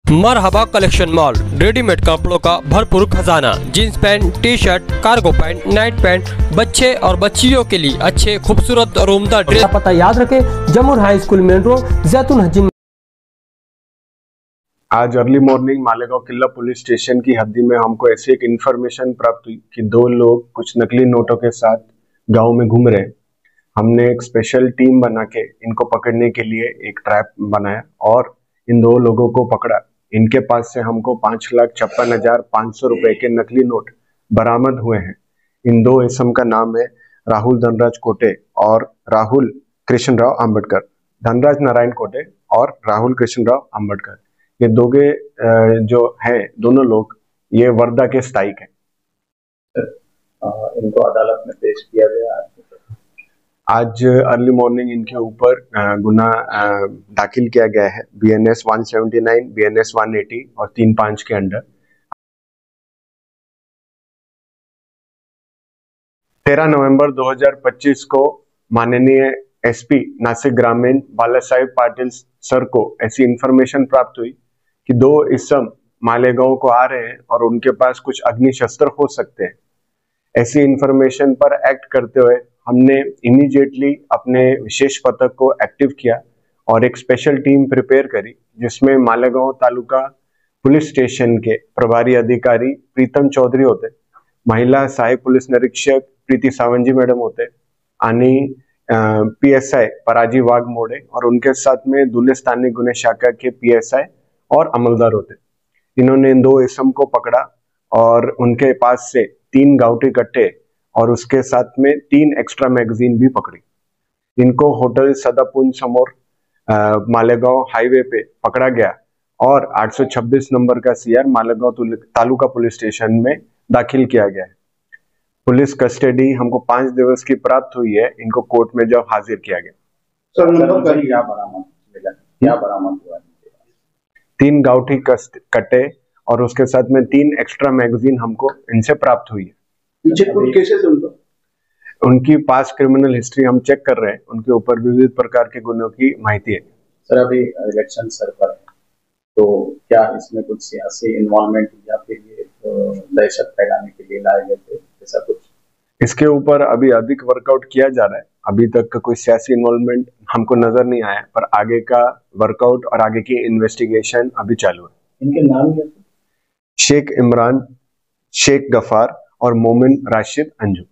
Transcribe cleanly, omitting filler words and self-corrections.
मरहबा collection mall, readymade कपड़ों का भरपूर खजाना। Jeans pant, T shirt, cargo pant, night pant, बच्चे और बच्चियों के लिए अच्छे खूबसूरत और उम्दा ड्रेस। पता याद रखें, जमुर हाई स्कूल मेन रोड, जैतून हजीन। आज अर्ली मॉर्निंग मालेगांव किला पुलिस स्टेशन की हद्दी में हमको ऐसी एक इन्फॉर्मेशन प्राप्त हुई कि दो लोग कुछ नकली नोटों के साथ गांव में घूम रहे हैं। हमने एक स्पेशल टीम बना के इनको पकड़ने के लिए एक ट्रैप बनाया और इन दो लोगों को पकड़ा। इनके पास से हमको 5,56,500 रुपए के नकली नोट बरामद हुए हैं। इन दो इसम का नाम है राहुल धनराज कोटे और राहुल कृष्णराव अंबेडकर। धनराज नारायण कोटे और राहुल कृष्णराव अंबेडकर, ये जो हैं दोनों लोग ये वर्धा के स्थायिक हैं। इनको अदालत में पेश किया गया। आज अर्ली मॉर्निंग इनके ऊपर गुना दाखिल किया गया है BNS 179, BNS 180 और 3-5 के अंडर। 13 नवंबर 2025 को माननीय SP नासिक ग्रामीण बाला साहेब पाटिल सर को ऐसी इंफॉर्मेशन प्राप्त हुई कि दो इसम मालेगांव को आ रहे हैं और उनके पास कुछ अग्नि शस्त्र हो सकते हैं। ऐसी इंफॉर्मेशन पर एक्ट करते हुए हमने इमीडिएटली अपने विशेष पथक को एक्टिव किया और एक स्पेशल टीम प्रिपेयर करी, जिसमें मालेगांव तालुका पुलिस स्टेशन के प्रभारी अधिकारी प्रीतम चौधरी होते, महिला सहायक पुलिस निरीक्षक प्रीति सावंत जी मैडम होते, आणि PSI पराजी वाघ मोड़े और उनके साथ में दूल्हे स्थानीय गुने शाखा के PSI और अमलदार होते। इन्होंने इन दो इसम को पकड़ा और उनके पास से 3 गाउटी कट्टे और उसके साथ में 3 एक्स्ट्रा मैगजीन भी पकड़ी। इनको होटल सदापुंज समोर मालेगांव हाईवे पे पकड़ा गया और 826 नंबर का CR Malegaon taluka police station में दाखिल किया गया है। पुलिस कस्टडी हमको 5 दिवस की प्राप्त हुई है। इनको कोर्ट में जब हाजिर किया गया। सर, क्या बरामद हुआ? 3 गाउठी कट्टे और उसके साथ में 3 एक्स्ट्रा मैगजीन हमको इनसे प्राप्त हुई है। केसेस उनकी पास क्रिमिनल हिस्ट्री हम चेक कर रहे हैं। उनके ऊपर विविध प्रकार के गुनों की माहिती है। सर, अभी इलेक्शन सर पर है, तो क्या इसमें कुछ सियासी इन्वॉल्वमेंट या फिर ये दहशत फैलाने के लिए लाए गए थे, ऐसा कुछ? इसके ऊपर अभी अधिक वर्कआउट किया जा रहा है। अभी तक का कोई सियासी इन्वॉल्वमेंट हमको नजर नहीं आया, पर आगे का वर्कआउट और आगे की इन्वेस्टिगेशन अभी चालू है। इनके नाम क्या थे? शेख इमरान, शेख गफार और मोमिन राशिद अंजू।